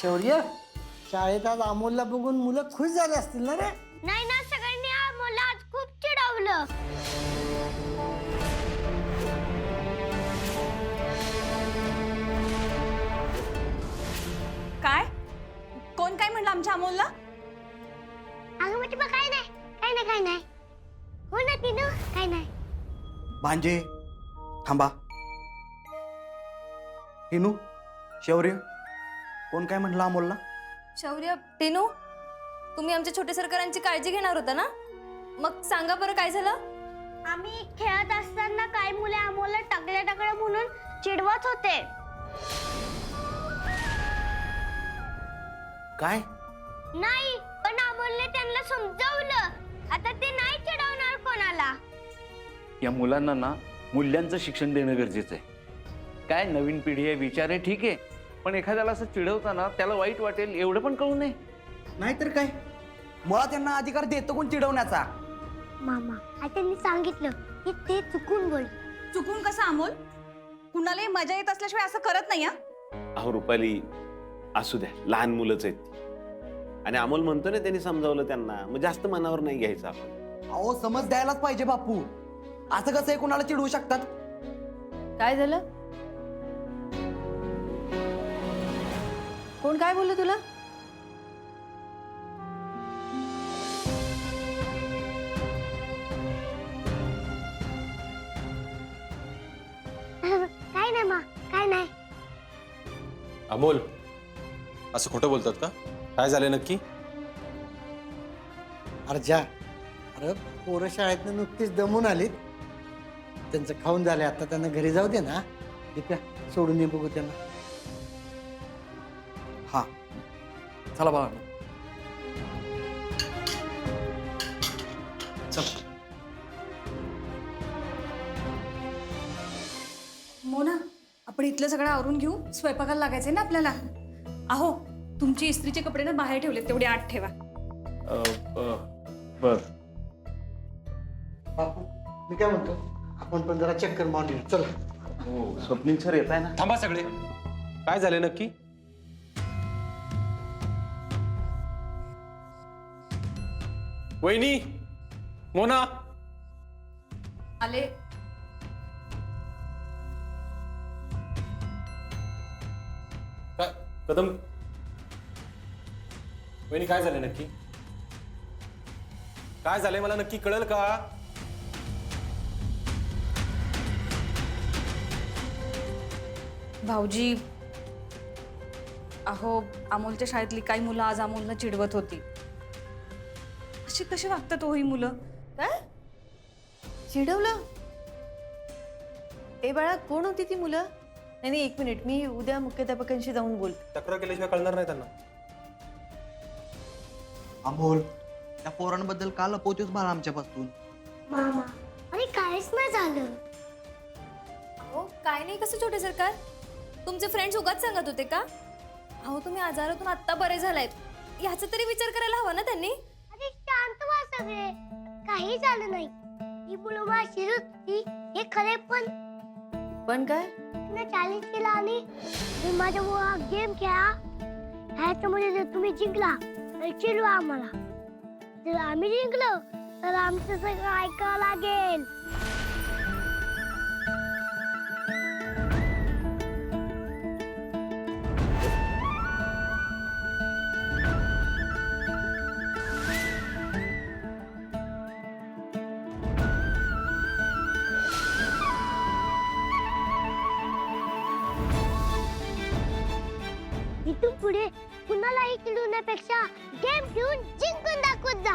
शौर्य, शाळेत आज अमोलला बघून मुलं खुश झाले असतील ना रे? नाही ना, सगळ्यांनी मला आज खूप चिडवलं. काय? कोण काय म्हणलं आमच्या अमोलला? अगं म्हणजे बघ, काय नाही काय नाही काय नाही. हो ना तिनू, काय नाही. भांजे थांबा. टिनू, शौर्य, कोण काय म्हणलं अमोलला? शौर्य, टिनू, तुम्ही आमच्या छोटे सरकारांची काळजी घेणार होता ना? मग सांगा बरं काय झालं? आम्ही खेळत असताना काही मुले आम्हाला टाकल्या टाकल्या म्हणून चिडवत होते. काय? नाही, पण अमोलने त्यांना समजावलं. आता ते नाही चिडवणार कोणाला. या मुलांना ना मूल्यांचं शिक्षण देणं गरजेचं आहे. काय नवीन पिढी आहे, विचार आहे, ठीक आहे, पण एखाद्याला असं चिडवताना त्याला वाईट वाटेल एवढं पण कळू नये. नाहीतर काय, मुळात त्यांना अधिकार देतो कोण चिडवण्याचा? मामा, आता त्यांनी सांगितलं की ते चुकून बोल. चुकून कसं अमोल? कुणालाही मजा येत असल्याशिवाय असं करत नाही. अहो रुपाली, असू द्या, लहान मुलंच आहेत ती. आणि अमोल म्हणतो ना त्यांनी समजावलं त्यांना, मग जास्त मनावर नाही घ्यायचं आपण. अहो समज द्यायलाच पाहिजे बापू. असं कसं आहे कुणाला चिडवू शकतात? काय झालं? कोण काय बोललं तुला? काय नाही मा, काय नाही. अमोल, असं खोटं बोलतात का? काय झालं नक्की? अरे पोरं शाळेतनं नुकतीच दमून आलीत. त्यांचं खाऊन झाले, आता त्यांना घरी जाऊ दे ना. दिप्या, सोडून ये बघू त्यांना. हा, चला बाळा. मोना, आपण इथलं सगळं आवरून घेऊ. स्वयंपाकाला लागायचंय ना आपल्याला. अहो, तुमची इस्त्रीचे कपडे ना बाहेर ठेवलेत, तेवढे आत ठेवा. बर. बापू, मी काय म्हणतो, आपण पण जरा चक्कर मारून येऊ. चल. हो, स्वप्नील सर येत आहे ना. थांबा सगळे. काय झालं नक्की? वहिनी, मोना, आले. काय कदम, वहिनी काय झालं नक्की? काय झालंय मला नक्की कळेल का? भाऊजी, अहो अमोलच्या शाळेतली काही मुलं आज अमोलला चिडवत होती. अशी कशी वागतात हो ही मुलं? काय चिडवलं? ए बाळा, कोण होती ती मुलं? नाही, एक मिनिट, मी उद्या मुख्याध्यापकांशी जाऊन बोल. तक्रार केल्याशिवाय कळणार नाही त्यांना. अमोल, त्या पोरांबद्दल का लपवतोस बाळा आमच्यापासून? मामा, अरे काहीच नाही झालं. अहो काय नाही, कसं छोटे सरकार? तुमचे फ्रेंड्स उगाच सांगत होते का? अहो तुम्ही आजारातून आत्ता बरे झालायत, ह्याचा तरी विचार करायला हवा ना त्यांनी. अरे शांत व्हा सगळे, काही झालं नाही. ही मुलं मला शिरत होती हे खरे, पण काय? चॅलेंज केला आणि तुम्ही माझ्या गेम खेळा. ह्याच्यामध्ये जर तुम्ही जिंकला तर चिडवा आम्हाला. जर आम्ही जिंकलो तर आमचं सगळं ऐकावं लागेल. इथून पुढे कुणालाही चिडवण्यापेक्षा गेम खेळून जिंकून दाखवत जा.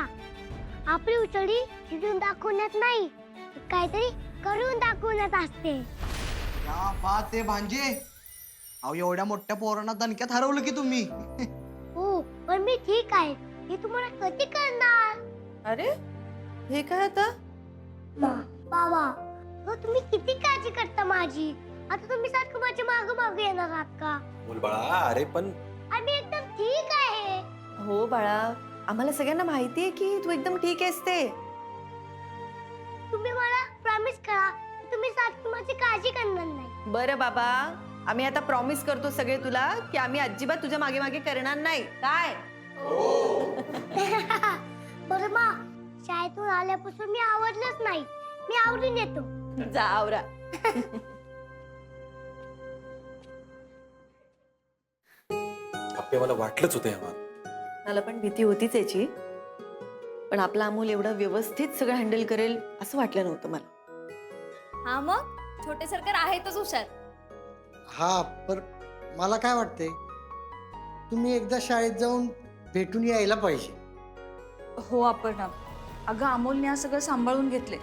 आपली उचडी चिडून दाखवण्यात नाही, तर काहीतरी करून दाखवण्यात असते. क्या बात आहे भांजे. अहो एवढ्या मोठ्या पोरांना दणक्यात हरवलं की तुम्ही. हो, पण मी ठीक आहे. हे तुम्हाला कधी करणार? अरे हे काय आता? बाबा, हो तुम्ही किती काळजी करता माझी. आता तुम्ही सारखं माझ्या मागं मागं येणार आहात का? बोल बाळा. अरे पण आम्ही एकदम ठीक आहे. हो बाळा, आम्हाला सगळ्यांना माहिती आहे की तू एकदम ठीक आहेस ते. तुम्ही मला प्रॉमिस करा, तुम्ही सारखी माझी काळजी करणार नाही. बरं बाबा, आम्ही आता प्रॉमिस करतो सगळे तुला की आम्ही अजिबात तुझ्या मागे मागे करणार नाही काय. बरं मा, शाळेतून आल्यापासून मी आवडलंच नाही. मी आवडून येतो. जा आवरा. आप्पे मला वाटलंच होतं यावर. मला पण भीती होतीच याची, पण आपला अमोल एवढं व्यवस्थित सगळं हँडल करेल असं वाटलं नव्हतं मला. हा मग छोटे सरकार आहेतच हुशार. हा, पर मला काय वाटतंय, तुम्ही एकदा शाळेत जाऊन भेटून यायला पाहिजे. हो अपर्णा, अगं अमोलने हा सगळं सांभाळून घेतले,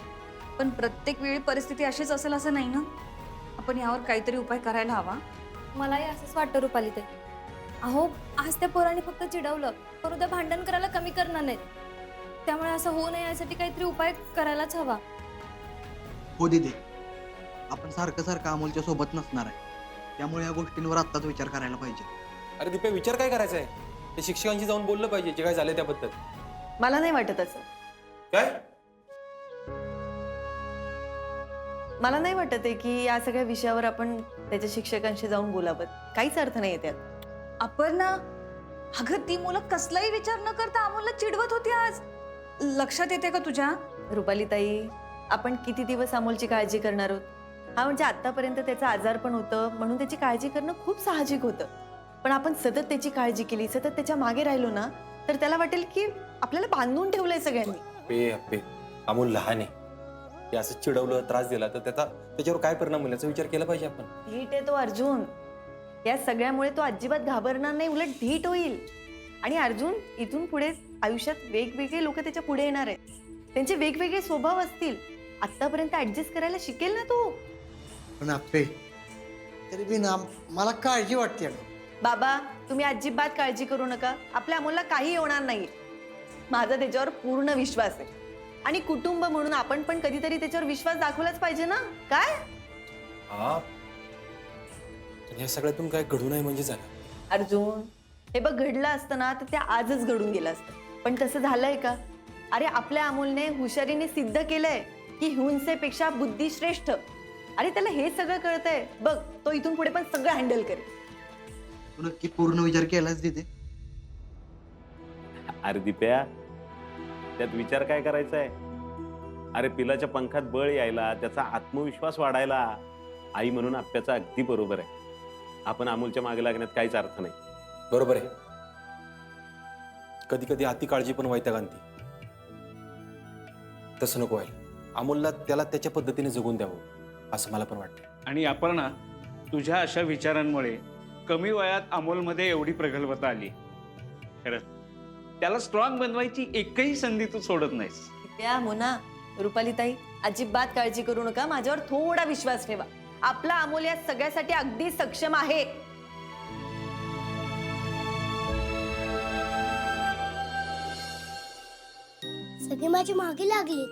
पण प्रत्येक वेळी परिस्थिती अशीच असेल असं नाही ना. आपण यावर काहीतरी उपाय करायला हवा. मलाही असंच वाटतं रुपाली ताई. अहो आज त्या पोराने फक्त चिडवलं, पण उद्या भांडण करायला कमी करणार नाहीत. त्यामुळे असं होऊ नये यासाठी काहीतरी उपाय करायलाच हवा. हो दीदी, आपण सारखं सारखं अमोलच्या सोबत नसणार आहे, त्यामुळे या गोष्टींवर आत्ताच विचार करायला पाहिजे. अरे दीपे, विचार काय करायचा आहे? ते शिक्षकांशी जाऊन बोललं पाहिजे जे काय झालं त्याबद्दल. मला नाही वाटत असं. काय? मला नाही वाटत आहे की या सगळ्या विषयावर आपण त्याच्या शिक्षकांशी जाऊन बोलावं. काहीच अर्थ नाही त्यात. अपर्णा, अगं ती मुलं कसलाही विचार न करता अमोलला चिडवत होती आज. लक्षात येते का तुझ्या? रुपाली ताई, आपण किती दिवस अमोलची काळजी करणार आहोत? हा म्हणजे आतापर्यंत त्याचा आजार पण होतं म्हणून त्याची काळजी करणं खूप साहजिक होतं. पण आपण सतत त्याची काळजी केली, सतत त्याच्या मागे राहिलो ना, तर त्याला वाटेल की आपल्याला बांधून ठेवलंय सगळ्यांनी. पे अप्पे, अमोल लहान आहे. ते असं चिडवलं, त्रास दिला तर त्याच्यावर काय परिणाम होईल याचा विचार केला पाहिजे आपण. धीट आहे तो अर्जुन. या सगळ्यामुळे तो अजिबात घाबरणार नाही, उलट धीट होईल. आणि अर्जुन, इथून पुढे आयुष्यात वेगवेगळे लोक त्याच्या पुढे येणार आहेत. त्यांचे वेगवेगळे स्वभाव असतील. आतापर्यंत ऍडजस्ट करायला शिकेल ना तो. पण आप्पे, तरी बी ना मला काळजी वाटते. बाबा, तुम्ही अजिबात काळजी करू नका. आपल्या अमोलला काही होणार नाही. माझा त्याच्यावर पूर्ण विश्वास आहे. आणि कुटुंब म्हणून आपण पण कधीतरी त्याच्यावर विश्वास दाखवलाच पाहिजे ना. काय हा, या सगळ्यातून काय घडू नये म्हणजे झालं. अर्जुन, हे बघ, घडलं असतं ना तर ते आजच घडून गेलं असतं. पण तसं झालंय का? अरे आपल्या अमोलने हुशारीने सिद्ध केलंय की हिंसेपेक्षा बुद्धी श्रेष्ठ. अरे त्याला हे सगळं कळतंय. बघ, तो इथून पुढे पण सगळं हँडल करेल. तू नक्की पूर्ण विचार केलाच दीदी? अरे दिप्या, त्यात विचार काय करायचा आहे? अरे पिलाच्या पंखात बळ यायला, त्याचा आत्मविश्वास वाढायला आई म्हणून आप्याचा अगदी बरोबर आहे. आपण अमोलच्या मागे लागण्यात काहीच अर्थ नाही. बरोबर आहे. कधी कधी अति काळजी पण वैताग आणते. तसं नको व्हायला. अमोलला त्याला त्याच्या पद्धतीने जगून द्यावं असं मला पण वाटतं. आणि अपर्णा, तुझ्या अशा विचारांमुळे कमी वयात अमोलमध्ये एवढी प्रगल्भता आली. खरंच त्याला स्ट्रॉंग बनवायची एकही संधी तू सोडत नाहीस. त्या मोना, रुपाली ताई, अजिबात काळजी करू नका. माझ्यावर थोडा विश्वास ठेवा. आपला अमोल या सगळ्यासाठी अगदी सक्षम आहे. सगळे माझ्या मागे लागले.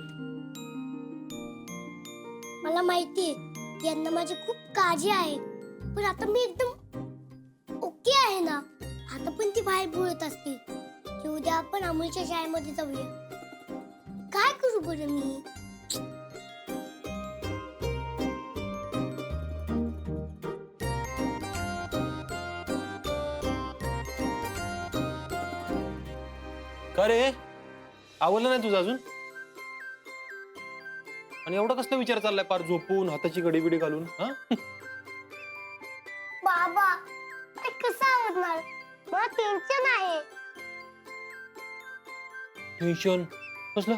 मला माहितीये की यांना माझी खूप काळजी आहे, पण आता मी एकदम ओके आहे ना. आता पण ती बाहेर बोलत असतील की उद्या आपण अमोलच्या शाळेमध्ये जाऊया. काय करू बरं मी? का रे, आवडलं नाही तुझं अजून? आणि एवढा कसला विचार चाललाय? पार झोपून हाताची घडी बिडी घालून. हा, बाबा, ते कसं आवडणार? मला टेन्शन आहे. टेन्शन कसलं?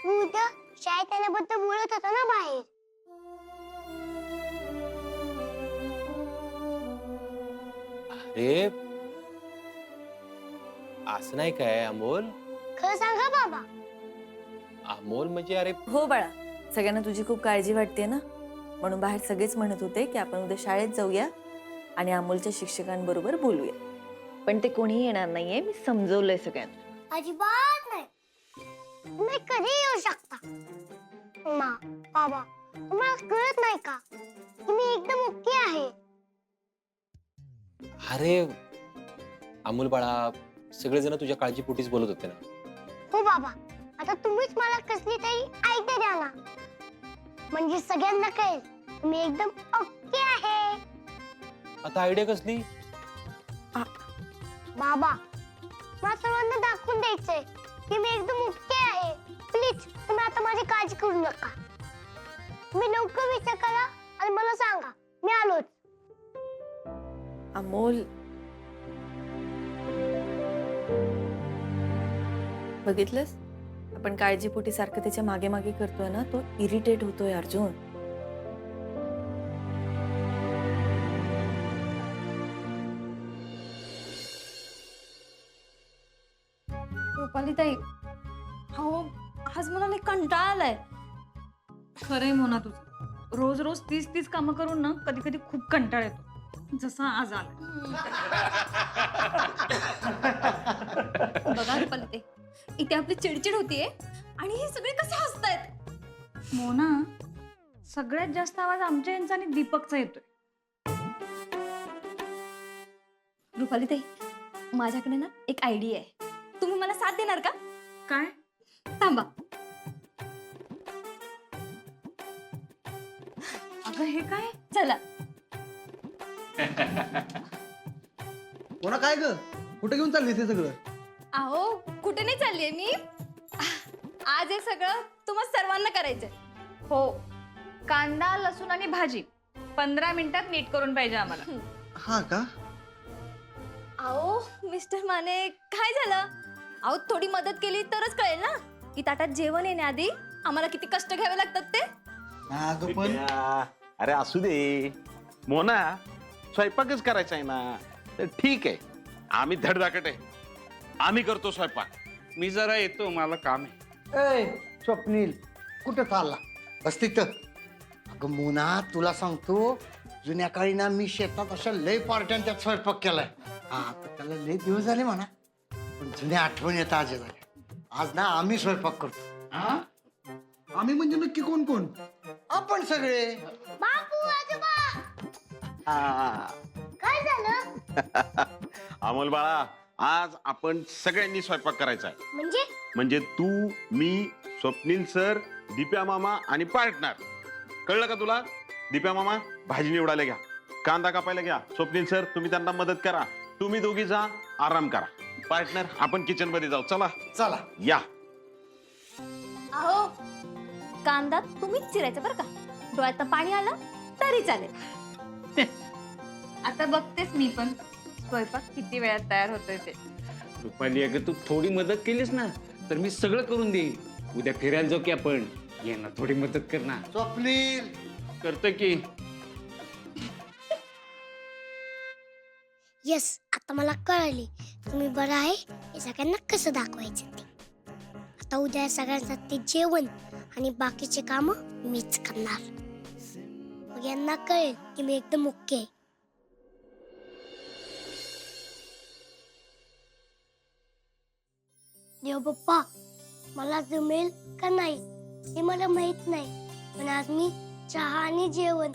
उद्या शाळेत येण्याबद्दल बोलत होता ना बाहेर. अरे असं नाही काय अमोल. खरं सांगा बाबा. अमोल म्हणजे अरे हो बाळा, सगळ्यांना तुझी खूप काळजी वाटते ना, म्हणून बाहेर सगळेच म्हणत होते की आपण उद्या शाळेत जाऊया आणि अमोलच्या शिक्षकांबरोबर बोलूया. पण ते कोणीही येणार नाहीये. मी समजवलंय सगळ्यांना. अजिबात नाही. तुम्ही कधी येऊ शकता. मा, बाबा, तुम्हाला कळत नाही का की मी एकदम ओके आहे. अरे अमोल बाळा, सगळेजण तुझ्या काळजीपोटीच बोलत होते ना. हो बाबा, आता तुम्हीच मला कसली तरी आयडिया द्या ना, म्हणजे सगळ्यांना कळेल मी एकदम ओके आहे. आता आयडिया कसली? बाबा मला सर्वांना दाखवून द्यायचंय की मी एकदम ओके आहे. प्लीज तुम्ही आता माझी काळजी करू नका. तुम्ही लवकर विचार करा आणि मला सांगा. मी आलोच. अमोल, बघितलंस आपण काळजीपोटी सारखं त्याच्या मागे मागे करतोय ना, तो इरिटेट होतोय अर्जुन. रुपाली ताई, हो आज मला लई कंटाळा आलाय. खरंय मोना तुझं. रोज रोज तीच तीच कामं करून ना कधी कधी खूप कंटाळ येतो, जसा आज आला. बघा रुपाली ताई, इथे आपली चिडचिड होतीये आणि हे सगळे कसे हसतायत. मोना, सगळ्यात जास्त आवाज आमच्या यांचा आणि दीपकचा येतोय. रुपाली ताई, माझ्याकडे ना एक आयडिया आहे. तुम्ही मला साथ देणार का? काय? थांबा. अगं हे काय? चला. कोणा काय ग, कुठे घेऊन चालली ते सगळं? अहो कुठे नाही चाललीये मी. आज हे सगळं तुम्हा सर्वांना करायचंय. हो, कांदा लसूण आणि भाजी 15 मिनिटात नीट करून पाहिजे आम्हाला. हा का? अहो मिस्टर माने, काय झालं? अहो थोडी मदत केली तरच कळेल ना की ताटात जेवण येण्याआधी आम्हाला किती कष्ट घ्यावे लागतात ते. हा अगं पण अरे असू दे मोना, स्वयंपाकच करायचा आहे ना, तर ठीक आहे. आम्ही धडधाकट आहे, आम्ही करतो स्वयंपाक. मी जरा येतो, मला काम आहे. ए स्वप्नील, कुठं चालला? बस तिथं. अगं मोना, तुला सांगतो, जुन्या काळी ना मी शेतात अशा लय पार्ट्यांच्यात स्वयंपाक केलाय. हा आता त्याला लय दिवस झाले म्हणा, पण जुन्या आठवणी येतात आज झाल्या. आज ना आम्ही स्वयंपाक करतो. हा? आम्ही म्हणजे नक्की कोण कोण? आपण सगळे. बापू, आजोबा, हा. काय झालं? अमोल बाळा, आज आपण सगळ्यांनी स्वयंपाक करायचा आहे. म्हणजे तू, मी, स्वप्नील सर, दिप्या मामा आणि पार्टनर. कळलं का तुला? दिप्या मामा भाजी निवडायला घ्या, कांदा कापायला घ्या. स्वप्नील सर तुम्ही त्यांना मदत करा. तुम्ही दोघी जा, आराम करा. पार्टनर आपण किचन मध्ये जाऊ. चला चला या. अहो कांदा तुम्हीच चिरायचा बरं का. डोळ्यात पाणी आलं तरी चालेल. आता बघतेच मी पण स्वयंपाक किती वेळात तयार होतोय ते. रुपाली, अगं तू थोडी मदत केलीस ना तर मी सगळं करून देईन. उद्या फिरायला जाऊ की आपण. ये ना, थोडी मदत कर ना. स्वप्नील. करतो की. येस, आता मला कळली तुम्ही बरं आहे हे सगळ्यांना कसं दाखवायचं ते. आता उद्या या सगळ्यांसाठी जेवण आणि बाकीचे काम मीच करणार. मग यांना कळेल की मी एकदम ओके आहे. देव बाप्पा, मला जमेल का नाही हे मला माहित नाही, पण आज मी चहा आणि जेवण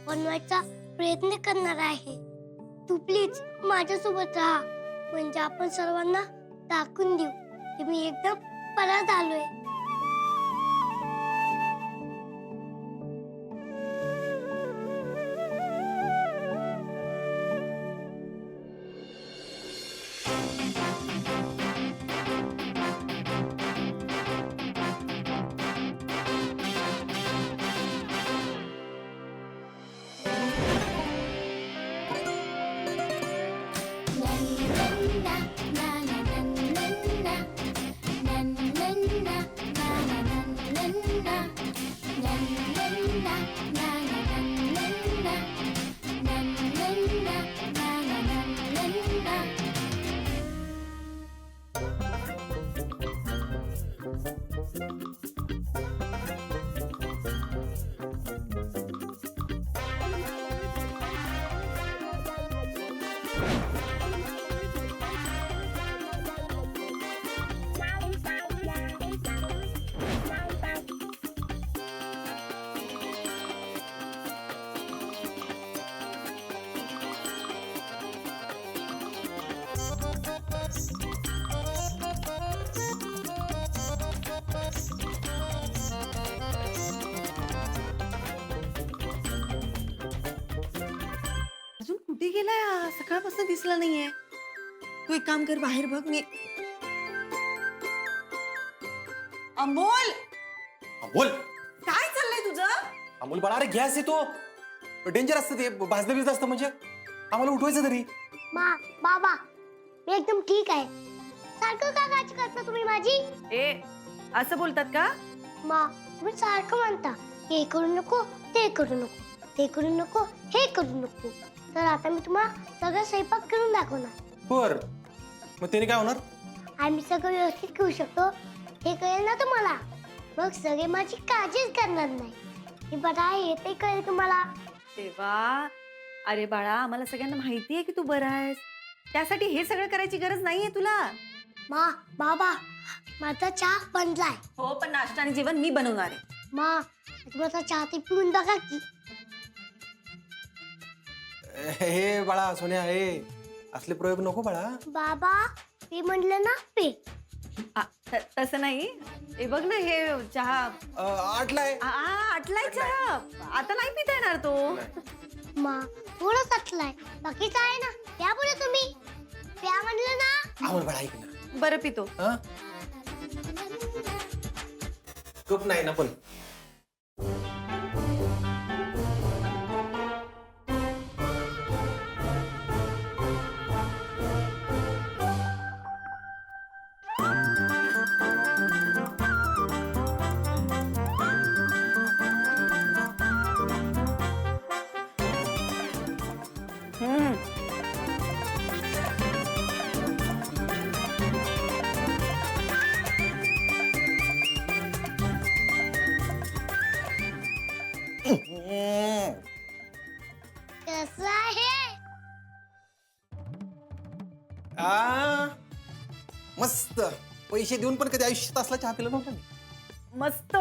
बनवायचा प्रयत्न करणार आहे. तू प्लीज माझ्यासोबत राहा, म्हणजे आपण सर्वांना दाखवून देऊ की मी एकदम परत आलोय. सकाळपासून दिसला नाहीये. तू एक काम कर, बाहेर बघ. मी अमोल, अमोल काय चाललंय तुझं? अमोल बाळा, अरे गॅस येतो, डेंजर असतं ते, भाजलं बिजलं असतं म्हणजे आम्हाला उठवायचं तरी. बाबा मी एकदम ठीक आहे. सारखं का काळजी करता तुम्ही माझी? ए, असं बोलतात का? तुम्ही सारखं म्हणता हे करू नको, ते करू नको, ते करू नको, हे करू नको. तर आता मी तुम्हाला सगळं स्वयंपाक करून दाखवणार. बर, मग त्याने काय होणार? आम्ही सगळं व्यवस्थित करू शकतो हे कळेल ना तुम्हाला. मग सगळे माझी काळजीच करणार नाही. हे बघा हे ते कळेल तुम्हाला. तेव्हा अरे बाळा, आम्हाला सगळ्यांना माहिती आहे की तू बरा आहेस. त्यासाठी हे सगळं करायची गरज नाहीये तुला. बाबा माझा चहा बनलाय. हो, पण नाश्ता आणि जेवण मी बनवणार आहे. माझा चहा ते पिऊन बघा की. हे बाळा सोन्या, हे असले प्रयोग नको बाळा. बाबा मी म्हणलं ना पे. तसं नाही. हे बघ ना, हे चहा आटलाय. आटलाय चहा. आता नाही पिता येणार तो. थोडं साचलाय, बाकीचं आहे ना. प्या पुढे तुम्ही, प्या म्हणलं ना. अमोल बाळा ऐक ना. बरं पितो. कप नाही ना पण. कसं आहे? मस्त. पैसे देऊन पण कधी आयुष्यात असला चहा पिला नव्हता मी. मस्त.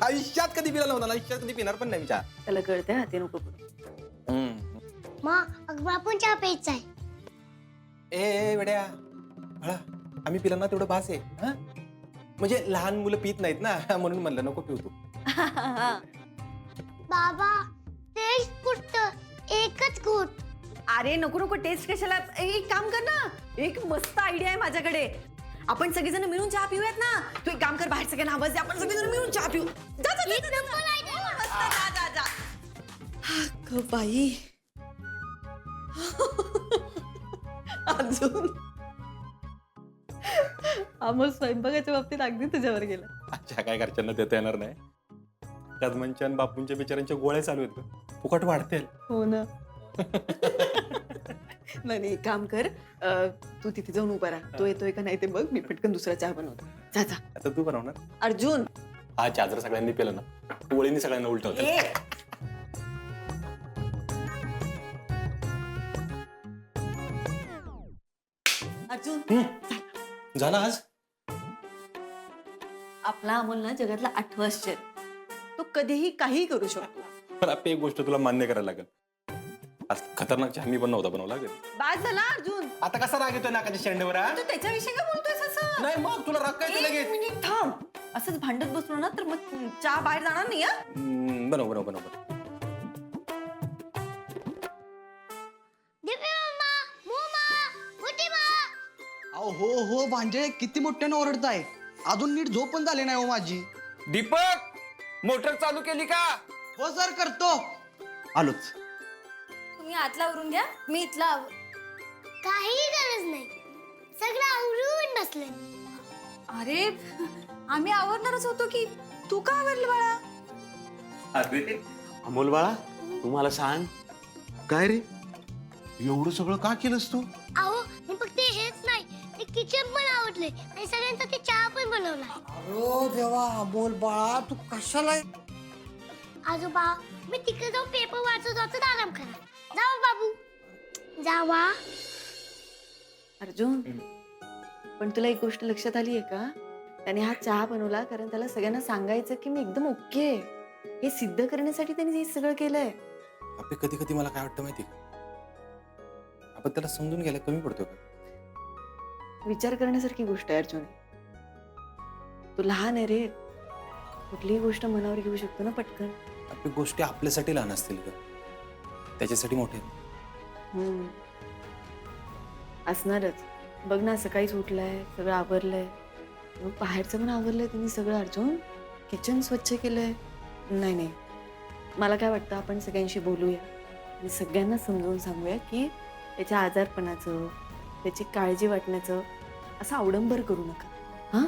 आयुष्यात कधी पिला नव्हता, आयुष्यात कधी पिणार पण नाही मी चहा. त्याला कळतंय, हाती नको पडू. अगं आपण चहा प्यायचा आहे. ए बेड्या बाळा, आम्ही पिला ना तेवढं भास आहे. हा, म्हणजे लहान मुलं पित नाहीत ना, म्हणून म्हणलं नको पिऊ तू. बाबा टेस्ट कुठं? एकच घोट. अरे नको नको, टेस्ट कशाला. एक काम कर ना, एक मस्त आयडिया आहे माझ्याकडे. आपण सगळेजण मिळून चहा पिऊयात ना. तू एक काम कर, बाहेर सगळ्यांना आवाज दे, आपण सगळेजण मिळून चहा पिऊ. जा जा जा, जा, जा, जा, जा. अगं बाई, अजून अमोल स्वयंपाकाच्या बाबतीत अगदी तुझ्यावर गेला. अच्छा, काय घरच्यांना देता येणार नाही. कदमांच्या आणि बापूंच्या बिचाऱ्यांच्या गोळ्या चालू आहेत का? फुकट वाढतील. हो ना. नाही एक काम कर, तू तिथे जाऊन उभा राहा. तो येतोय का नाही ते बघ. मी पटकन दुसरा चहा बनवतो. जा जा. आता तू बनवणार? अर्जुन, हा चहा जर सगळ्यांनी पिलं ना, ओळीने सगळ्यांना उलटवत. अर्जुन झालं आज. आपला अमोल ना जगातला 8वं आश्चर्य. तो कधीही काही करू शकतो. पण आपली एक गोष्ट तुला मान्य करायला लागेल, आज खतरनाक चहा मी पण नव्हता बनवला लागेल. बाद झाला अर्जुन. आता कसा राग येतोय नाकाच्या शेंडेवर? तू त्याच्याविषयी काय बोलतोयस असं? नाही मग तुला राग काय एक लगेच? मिनिट थांब. असंच भांडत बसलो ना तर मग चहा बाहेर जाणार नाही. बनव बनव बनव बनव. हो भांजे, किती मोठ्यानं ओरडताय. अजून नीट झोप पण झाली नाही हो माझी. दीपक, मोटर चालू केली का? हो सर, करतो. आलोच. तुम्ही आतला आवरून घ्या, मी इथला काही गरज नाही. सगळं आवरून बसले. अरे आम्ही आवरणारच होतो की, तू का आवरलं बाळा? अरे अमोल बाळा, तू मला सांग, काय रे एवढं सगळं का केलंस तू? अहो मी फक्त हेच नाही, ते किचन पण आवडले आणि सगळ्यांचा ते चहा पण बनवला. अरे देवा अमोल बाळा, तू कशाला? आजोबा मी तिकडे जाऊन पेपर वाचत वाचत आराम करा. जावा बाबू, जावा. अर्जुन, पण तुला एक गोष्ट लक्षात आली आहे का? त्याने हा चहा बनवला कारण त्याला सगळ्यांना सांगायचं की मी एकदम ओके आहे. हे सिद्ध करण्यासाठी त्याने हे सगळं केलंय. आपले कधी कधी मला काय वाटतं माहिती का, आपण त्याला समजून घ्यायला कमी पडतो का? विचार करण्यासारखी गोष्ट आहे अर्जुन. तू लहान आहे रे, कुठलीही गोष्ट मनावर घेऊ शकतो ना पटकन. आपली गोष्टी आपल्यासाठी लहान असतील का, त्याच्यासाठी मोठे. असणारच. बघ ना, सकाळीच उठलाय, सगळं आवरलंय. मग बाहेरचं पण आवरलंय त्यांनी सगळं. अर्जुन, किचन स्वच्छ केलंय. नाही नाही, मला काय वाटतं, आपण सगळ्यांशी बोलूया आणि सगळ्यांना समजावून सांगूया की त्याच्या आजारपणाचं, त्याची काळजी वाटण्याचं असं अवडंबर करू नका. हां,